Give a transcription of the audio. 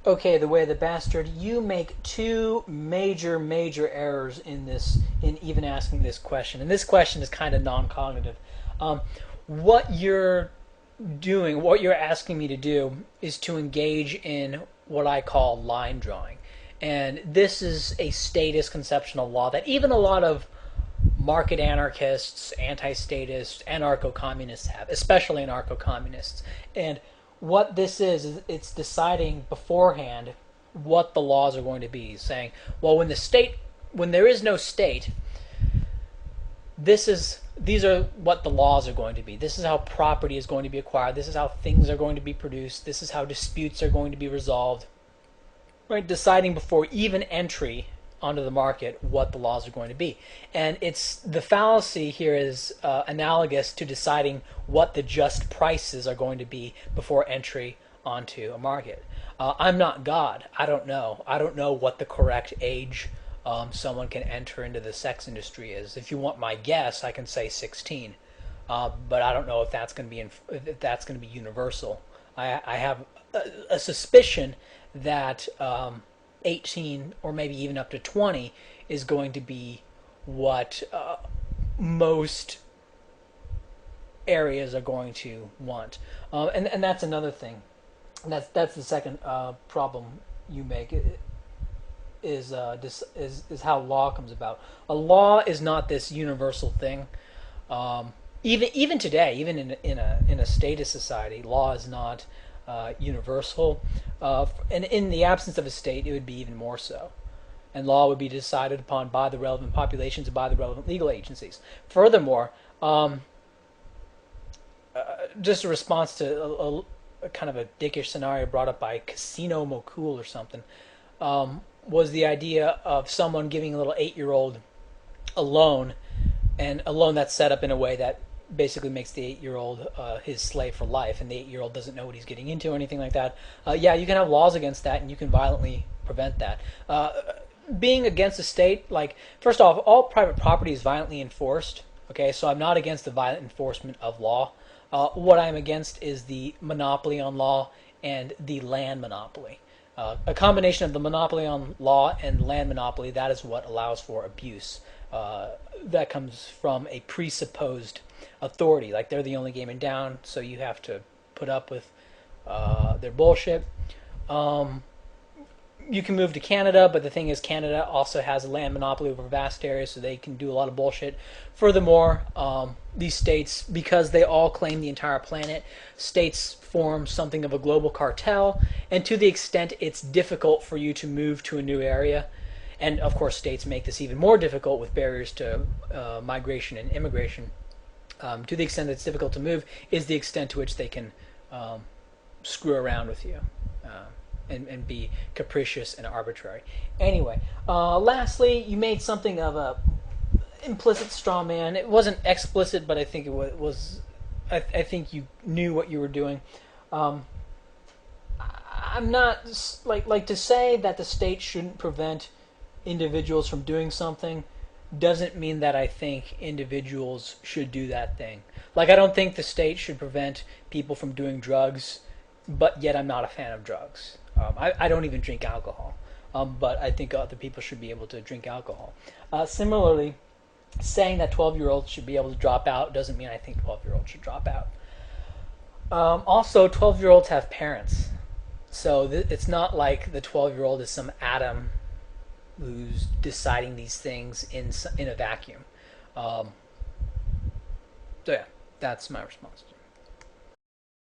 Okay, the way of the bastard, you make two major errors in even asking this question. And this question is kind of non-cognitive. What you're doing, what you're asking me to do, is to engage in what I call line drawing. And this is a statist conception of law that even a lot of market anarchists, anti-statists, anarcho-communists have, especially anarcho-communists. And what this is it's deciding beforehand what the laws are going to be, saying, well, when there is no state, these are what the laws are going to be. This is how property is going to be acquired. This is how things are going to be produced. This is how disputes are going to be resolved. Right, deciding before even entry onto the market what the laws are going to be. And it's the fallacy here is analogous to deciding what the just prices are going to be before entry onto a market. I'm not God. I don't know. I don't know what the correct age someone can enter into the sex industry is. If you want my guess, I can say 16, but I don't know if that's going to be if that's going to be universal. I have a suspicion that 18 or maybe even up to 20 is going to be what most areas are going to want, and that's another thing. And that's the second problem you make is how law comes about. A law is not this universal thing. Even today, even in a statist society, law is not universal. And in the absence of a state, it would be even more so. And law would be decided upon by the relevant populations and by the relevant legal agencies. Furthermore, just a response to a kind of a dickish scenario brought up by Casino Mocool or something, was the idea of someone giving a little 8-year-old a loan, and a loan that's set up in a way that basically makes the 8-year-old his slave for life, and the 8-year-old doesn't know what he's getting into or anything like that. Yeah, you can have laws against that, and you can violently prevent that. Being against the state, like, first off, all private property is violently enforced. Okay, so I'm not against the violent enforcement of law. What I'm against is the monopoly on law and the land monopoly. A combination of the monopoly on law and land monopoly, that is what allows for abuse. That comes from a presupposed authority, like they're the only game in town, so you have to put up with their bullshit. You can move to Canada, but the thing is, Canada also has a land monopoly over vast areas, so they can do a lot of bullshit. Furthermore, these states, because they all claim the entire planet, states form something of a global cartel, and to the extent it's difficult for you to move to a new area, and of course states make this even more difficult with barriers to migration and immigration, to the extent that it's difficult to move is the extent to which they can screw around with you. And be capricious and arbitrary. Anyway, lastly, you made something of a implicit straw man. It wasn't explicit, but I think it was. I think you knew what you were doing. I'm not like to say that the state shouldn't prevent individuals from doing something. Doesn't mean that I think individuals should do that thing. Like, I don't think the state should prevent people from doing drugs, but yet I'm not a fan of drugs. I don't even drink alcohol, but I think other people should be able to drink alcohol. Similarly, saying that 12-year-olds should be able to drop out doesn't mean I think 12-year-olds should drop out. Also, 12-year-olds have parents, so it's not like the 12-year-old is some atom who's deciding these things in a vacuum. So yeah, that's my response.